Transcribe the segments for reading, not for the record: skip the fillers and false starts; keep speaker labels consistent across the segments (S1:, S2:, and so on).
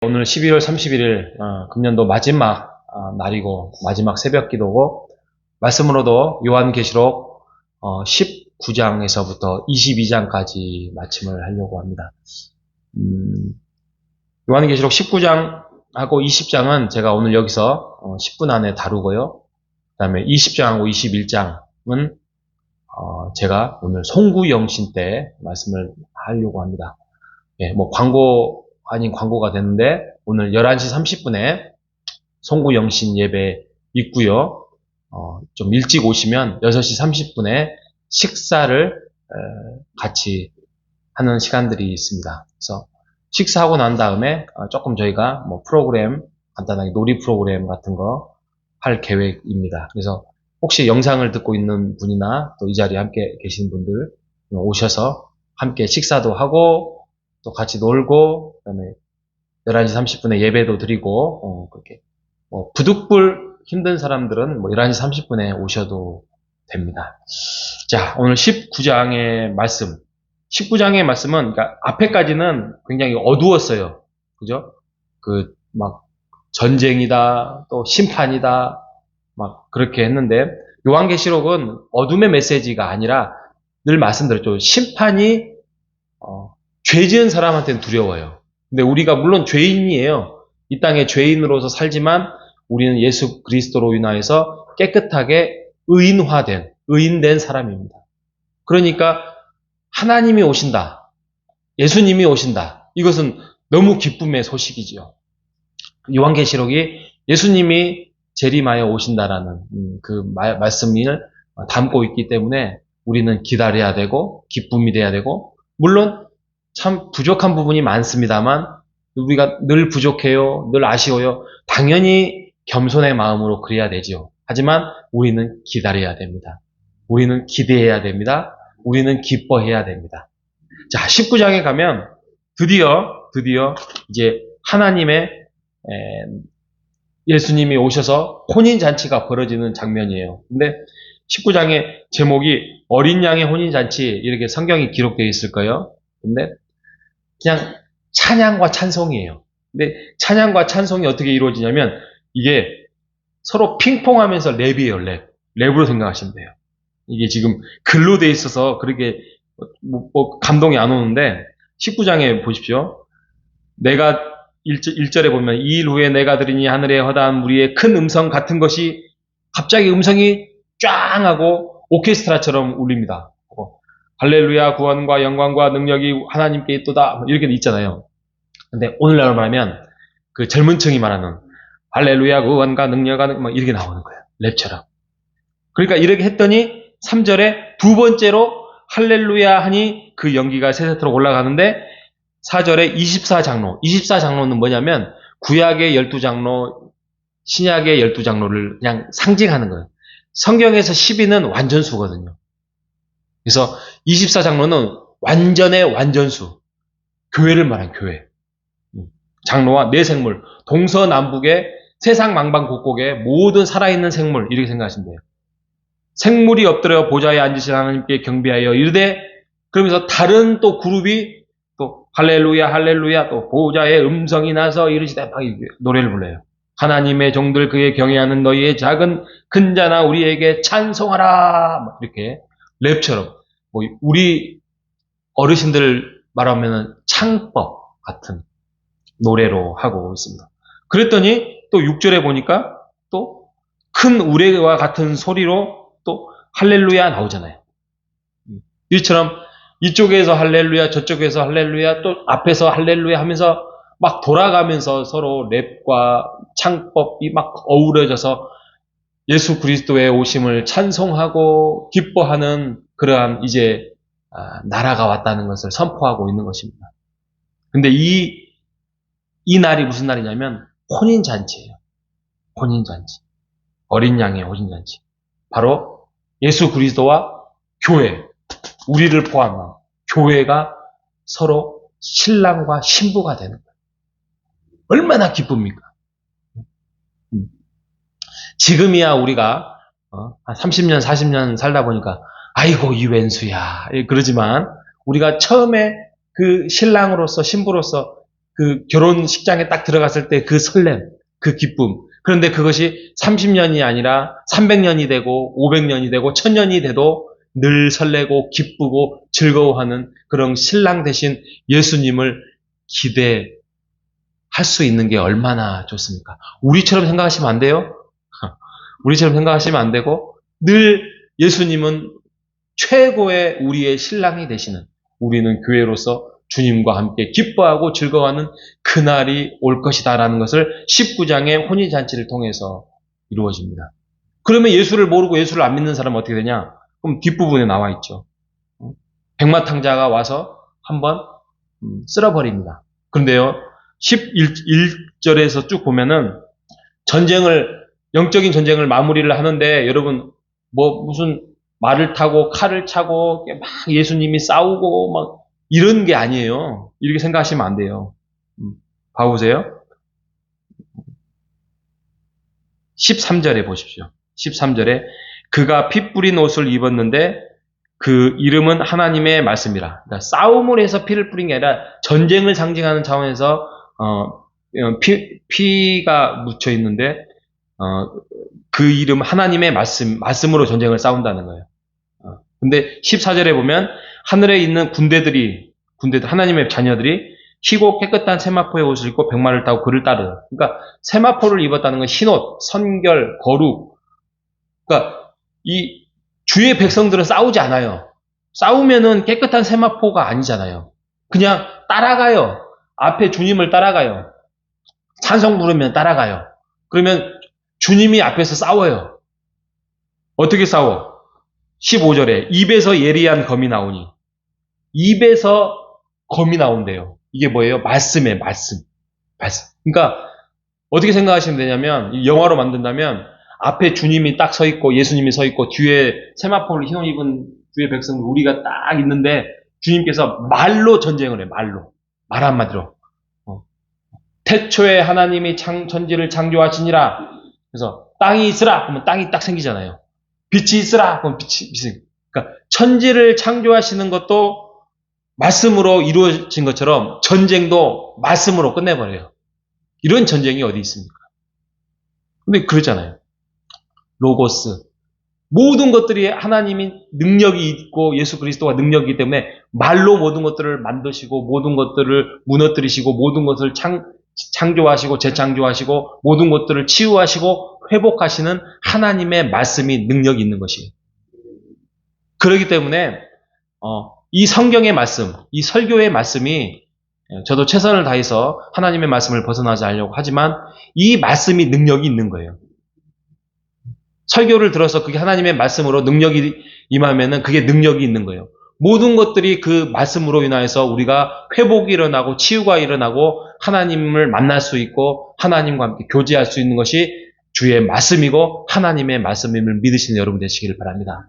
S1: 오늘 12월 31일 금년도 마지막 날이고 마지막 새벽 기도고 말씀으로도 요한계시록 19장에서부터 22장까지 마침을 하려고 합니다. 요한계시록 19장하고 20장은 제가 오늘 여기서 10분 안에 다루고요. 그 다음에 20장하고 21장은 제가 오늘 송구영신 때 말씀을 하려고 합니다. 예, 광고 아닌 광고가 됐는데 오늘 11시 30분에 송구영신 예배 있고요. 좀 일찍 오시면 6시 30분에 식사를 같이 하는 시간들이 있습니다. 그래서 식사하고 난 다음에 조금 저희가 프로그램, 간단하게 놀이 프로그램 같은 거 할 계획입니다. 그래서 혹시 영상을 듣고 있는 분이나 또 이 자리에 함께 계신 분들 오셔서 함께 식사도 하고 또 같이 놀고, 그 다음에 11시 30분에 예배도 드리고, 그렇게, 부득불 힘든 사람들은 11시 30분에 오셔도 됩니다. 자, 오늘 19장의 말씀. 19장의 말씀은, 그러니까 앞에까지는 굉장히 어두웠어요. 그죠? 전쟁이다, 또 심판이다, 그렇게 했는데, 요한계시록은 어둠의 메시지가 아니라 늘 말씀드렸죠. 심판이, 죄 지은 사람한테는 두려워요. 근데 우리가 물론 죄인이에요. 이 땅에 죄인으로서 살지만 우리는 예수 그리스도로 인하여서 깨끗하게 의인된 사람입니다. 그러니까 하나님이 오신다. 예수님이 오신다. 이것은 너무 기쁨의 소식이지요. 요한계시록이 예수님이 재림하여 오신다라는 그 말씀을 담고 있기 때문에 우리는 기다려야 되고 기쁨이 돼야 되고, 물론 참 부족한 부분이 많습니다만 우리가 늘 부족해요, 늘 아쉬워요. 당연히 겸손의 마음으로 그래야 되지요. 하지만 우리는 기다려야 됩니다. 우리는 기대해야 됩니다. 우리는 기뻐해야 됩니다. 자, 19장에 가면 드디어 이제 하나님의 예수님이 오셔서 혼인잔치가 벌어지는 장면이에요. 근데 19장의 제목이 어린 양의 혼인잔치, 이렇게 성경이 기록되어 있을 거예요. 근데 그냥 찬양과 찬송이에요. 근데 찬양과 찬송이 어떻게 이루어지냐면 이게 서로 핑퐁하면서 랩이에요. 랩으로 생각하시면 돼요. 이게 지금 글로 돼 있어서 그렇게 감동이 안 오는데 19장에 보십시오. 내가 1절에 보면 이 일 후에 내가 들으니 하늘에 허다한 무리의 큰 음성 같은 것이 갑자기 음성이 쫙 하고 오케스트라처럼 울립니다. 할렐루야, 구원과 영광과 능력이 하나님께 있도다, 이렇게 있잖아요. 근데 오늘날로 말하면 그 젊은 층이 말하는 할렐루야, 구원과 능력과 이렇게 나오는 거예요. 랩처럼. 그러니까 이렇게 했더니 3절에 두 번째로 할렐루야 하니 그 연기가 세세토록 올라가는데 4절에 24장로는 뭐냐면 구약의 12장로, 신약의 12장로를 그냥 상징하는 거예요. 성경에서 12는 완전수거든요. 그래서 24장로는 완전의 완전수, 교회를 말한 교회. 장로와 네 생물, 동서남북의 세상 망방곡곡의 모든 살아있는 생물, 이렇게 생각하시면 돼요. 생물이 엎드려 보좌에 앉으신 하나님께 경배하여 이르되, 그러면서 다른 또 그룹이 또 할렐루야 할렐루야, 또 보좌의 음성이 나서 이르시되 막 노래를 불러요. 하나님의 종들 그의 경외하는 너희의 작은 큰 자나 우리에게 찬송하라, 이렇게 랩처럼 우리 어르신들 말하면 창법 같은 노래로 하고 있습니다. 그랬더니 또 6절에 보니까 또 큰 우레와 같은 소리로 또 할렐루야 나오잖아요. 이처럼 이쪽에서 할렐루야, 저쪽에서 할렐루야, 또 앞에서 할렐루야 하면서 막 돌아가면서 서로 랩과 창법이 막 어우러져서 예수 그리스도의 오심을 찬송하고 기뻐하는 그러한 이제 나라가 왔다는 것을 선포하고 있는 것입니다. 근데 이 날이 무슨 날이냐면 혼인잔치예요. 혼인잔치. 어린 양의 혼인잔치. 바로 예수 그리스도와 교회, 우리를 포함한 교회가 서로 신랑과 신부가 되는 거예요. 얼마나 기쁩니까? 지금이야 우리가 한 30년, 40년 살다 보니까 아이고 이 웬수야 그러지만, 우리가 처음에 그 신랑으로서 신부로서 그 결혼식장에 딱 들어갔을 때 그 설렘, 그 기쁨. 그런데 그것이 30년이 아니라 300년이 되고 500년이 되고 1000년이 돼도 늘 설레고 기쁘고 즐거워하는 그런 신랑 되신 예수님을 기대할 수 있는 게 얼마나 좋습니까? 우리처럼 생각하시면 안 돼요. 우리처럼 생각하시면 안 되고 늘 예수님은 최고의 우리의 신랑이 되시는, 우리는 교회로서 주님과 함께 기뻐하고 즐거워하는 그날이 올 것이다라는 것을 19장의 혼인잔치를 통해서 이루어집니다. 그러면 예수를 모르고 예수를 안 믿는 사람은 어떻게 되냐? 그럼 뒷부분에 나와 있죠. 백마탕자가 와서 한번 쓸어버립니다. 그런데요, 11절에서 쭉 보면은 영적인 전쟁을 마무리를 하는데, 여러분, 무슨 말을 타고 칼을 차고 막 예수님이 싸우고 막 이런 게 아니에요. 이렇게 생각하시면 안 돼요. 봐보세요. 13절에 보십시오. 13절에 그가 피 뿌린 옷을 입었는데 그 이름은 하나님의 말씀이라. 그러니까 싸움을 해서 피를 뿌린 게 아니라 전쟁을 상징하는 차원에서 피가 묻혀 있는데 그 이름 하나님의 말씀으로 전쟁을 싸운다는 거예요. 근데 14절에 보면 하늘에 있는 하나님의 자녀들이 희고 깨끗한 세마포의 옷을 입고 백마를 타고 그를 따르라. 그러니까 세마포를 입었다는 건 흰옷, 선결, 거룩. 그러니까 이 주의 백성들은 싸우지 않아요. 싸우면은 깨끗한 세마포가 아니잖아요. 그냥 따라가요. 앞에 주님을 따라가요. 찬송 부르면 따라가요. 그러면 주님이 앞에서 싸워요. 어떻게 싸워? 15절에 입에서 예리한 검이 나오니. 입에서 검이 나온대요. 이게 뭐예요? 말씀이에요. 말씀. 그러니까 어떻게 생각하시면 되냐면, 영화로 만든다면 앞에 주님이 딱 서 있고 예수님이 서 있고 뒤에 세마포를 흰옷 입은 주의 백성들 우리가 딱 있는데 주님께서 말로 전쟁을 해요. 말 한마디로. 태초에 하나님이 천지를 창조하시니라. 그래서 땅이 있으라 그러면 땅이 딱 생기잖아요. 빛이 있으라 그러면 빛이 생겨요. 그러니까 천지를 창조하시는 것도 말씀으로 이루어진 것처럼 전쟁도 말씀으로 끝내버려요. 이런 전쟁이 어디 있습니까? 근데 그러잖아요. 로고스. 모든 것들이 하나님이 능력이 있고 예수 그리스도가 능력이기 때문에 말로 모든 것들을 만드시고 모든 것들을 무너뜨리시고 모든 것을 창조하시고 재창조하시고 모든 것들을 치유하시고 회복하시는 하나님의 말씀이 능력이 있는 것이에요. 그렇기 때문에 이 성경의 말씀, 이 설교의 말씀이, 저도 최선을 다해서 하나님의 말씀을 벗어나지 않으려고 하지만 이 말씀이 능력이 있는 거예요. 설교를 들어서 그게 하나님의 말씀으로 능력이 임하면은 그게 능력이 있는 거예요. 모든 것들이 그 말씀으로 인하여서 우리가 회복이 일어나고 치유가 일어나고 하나님을 만날 수 있고 하나님과 함께 교제할 수 있는 것이 주의 말씀이고 하나님의 말씀임을 믿으시는 여러분 되시기를 바랍니다.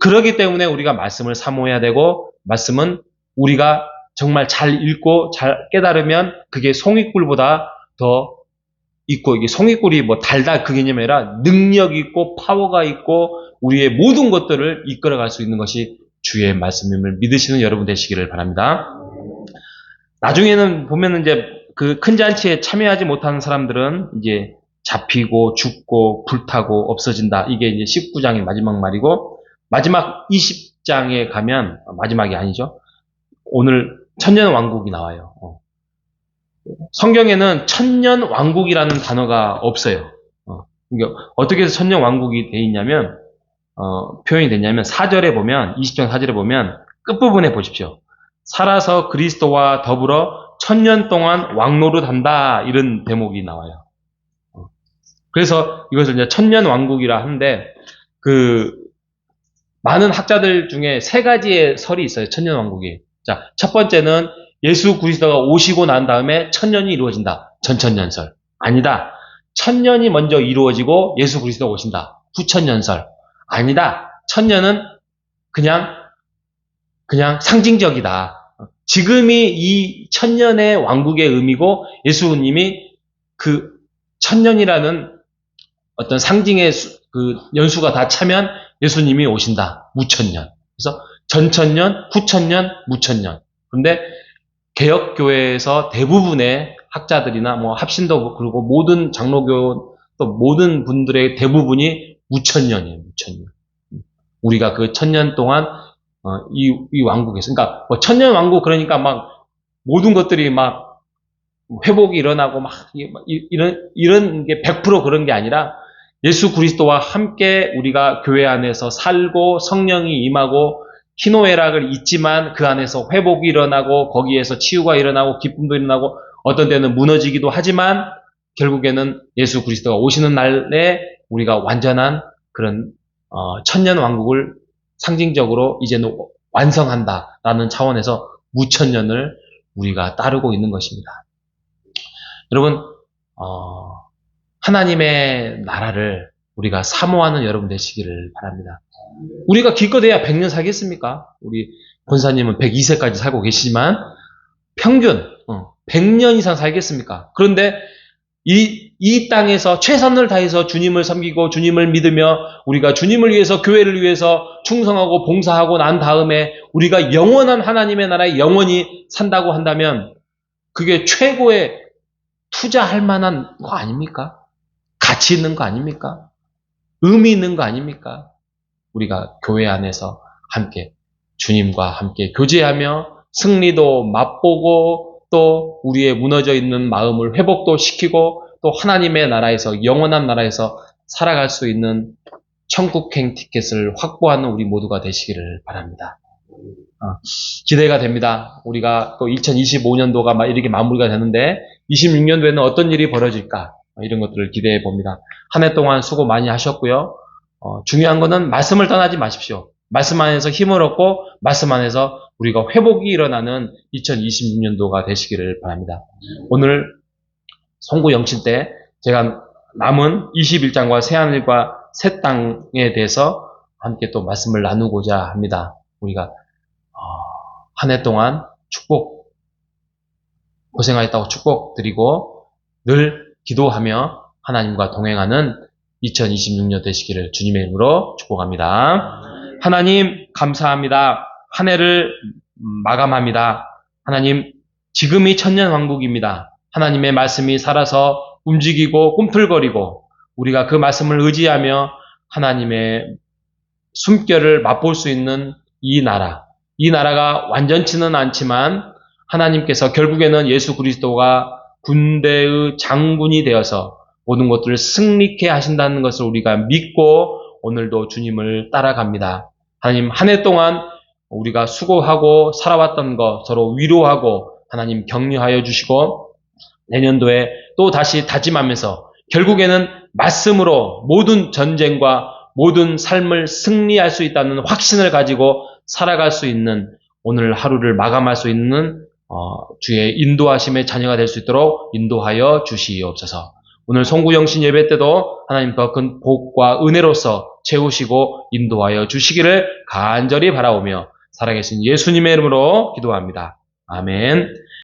S1: 그렇기 때문에 우리가 말씀을 사모해야 되고, 말씀은 우리가 정말 잘 읽고 잘 깨달으면 그게 송이꿀보다 더 있고, 이게 송이꿀이 달다 그 개념이 아니라 능력 있고 파워가 있고 우리의 모든 것들을 이끌어갈 수 있는 것이 주의 말씀임을 믿으시는 여러분 되시기를 바랍니다. 나중에는 보면은 이제 그 큰 잔치에 참여하지 못하는 사람들은 이제 잡히고 죽고 불타고 없어진다. 이게 이제 19장의 마지막 말이고, 마지막 20장에 가면, 마지막이 아니죠. 오늘 천년 왕국이 나와요. 성경에는 천년 왕국이라는 단어가 없어요. 그러니까 어떻게 해서 천년 왕국이 돼 있냐면, 표현이 됐냐면 4절에 보면, 20장 4절에 보면 끝부분에 보십시오. 살아서 그리스도와 더불어 천년 동안 왕노릇한다. 이런 대목이 나와요. 그래서 이것을 이제 천년 왕국이라 하는데, 많은 학자들 중에 세 가지의 설이 있어요. 천년 왕국이. 자, 첫 번째는 예수 그리스도가 오시고 난 다음에 천년이 이루어진다. 전천년설. 아니다. 천년이 먼저 이루어지고 예수 그리스도가 오신다. 후천년설. 아니다. 천년은 그냥 상징적이다. 지금이 이 천년의 왕국의 의미고 예수님이 그 천년이라는 어떤 상징의 그 연수가 다 차면 예수님이 오신다. 무천년. 그래서 전천년, 후천년, 무천년. 그런데 개혁교회에서 대부분의 학자들이나 뭐 합신도 그리고 모든 장로교 또 모든 분들의 대부분이 무천년이에요. 무천년. 우리가 그 1000년 동안 이 왕국에서 그러니까 뭐 천년 왕국 그러니까 막 모든 것들이 막 회복이 일어나고 막 이런 게 100% 그런 게 아니라 예수 그리스도와 함께 우리가 교회 안에서 살고 성령이 임하고 희노애락을 잊지만 그 안에서 회복이 일어나고 거기에서 치유가 일어나고 기쁨도 일어나고 어떤 때는 무너지기도 하지만 결국에는 예수 그리스도가 오시는 날에 우리가 완전한 그런 천년 왕국을 상징적으로 이제는 완성한다라는 차원에서 무천년을 우리가 따르고 있는 것입니다. 여러분 하나님의 나라를 우리가 사모하는 여러분 되시기를 바랍니다. 우리가 기껏해야 100년 살겠습니까? 우리 권사님은 102세까지 살고 계시지만 평균 100년 이상 살겠습니까? 그런데 이 땅에서 최선을 다해서 주님을 섬기고 주님을 믿으며 우리가 주님을 위해서 교회를 위해서 충성하고 봉사하고 난 다음에 우리가 영원한 하나님의 나라에 영원히 산다고 한다면 그게 최고의 투자할 만한 거 아닙니까? 가치 있는 거 아닙니까? 의미 있는 거 아닙니까? 우리가 교회 안에서 함께 주님과 함께 교제하며 승리도 맛보고 또 우리의 무너져 있는 마음을 회복도 시키고 또 하나님의 나라에서 영원한 나라에서 살아갈 수 있는 천국행 티켓을 확보하는 우리 모두가 되시기를 바랍니다. 기대가 됩니다. 우리가 또 2025년도가 이렇게 마무리가 되는데 26년도에는 어떤 일이 벌어질까 이런 것들을 기대해 봅니다. 한 해 동안 수고 많이 하셨고요. 중요한 거는 말씀을 떠나지 마십시오. 말씀 안에서 힘을 얻고 말씀 안에서 우리가 회복이 일어나는 2026년도가 되시기를 바랍니다. 오늘 송구 영신 때 제가 남은 21장과 새하늘과 새 땅에 대해서 함께 또 말씀을 나누고자 합니다. 우리가 한 해 동안 축복 고생하셨다고 축복드리고 늘 기도하며 하나님과 동행하는 2026년 되시기를 주님의 이름으로 축복합니다. 하나님 감사합니다. 한 해를 마감합니다. 하나님 지금이 천년왕국입니다. 하나님의 말씀이 살아서 움직이고 꿈틀거리고 우리가 그 말씀을 의지하며 하나님의 숨결을 맛볼 수 있는 이 나라가 완전치는 않지만 하나님께서 결국에는 예수 그리스도가 군대의 장군이 되어서 모든 것들을 승리케 하신다는 것을 우리가 믿고 오늘도 주님을 따라갑니다. 하나님 한 해 동안 우리가 수고하고 살아왔던 것 서로 위로하고 하나님 격려하여 주시고 내년도에 또 다시 다짐하면서 결국에는 말씀으로 모든 전쟁과 모든 삶을 승리할 수 있다는 확신을 가지고 살아갈 수 있는 오늘 하루를 마감할 수 있는 주의 인도하심의 자녀가 될 수 있도록 인도하여 주시옵소서. 오늘 송구영신 예배 때도 하나님 더 큰 복과 은혜로서 채우시고 인도하여 주시기를 간절히 바라오며 살아계신 예수님의 이름으로 기도합니다. 아멘.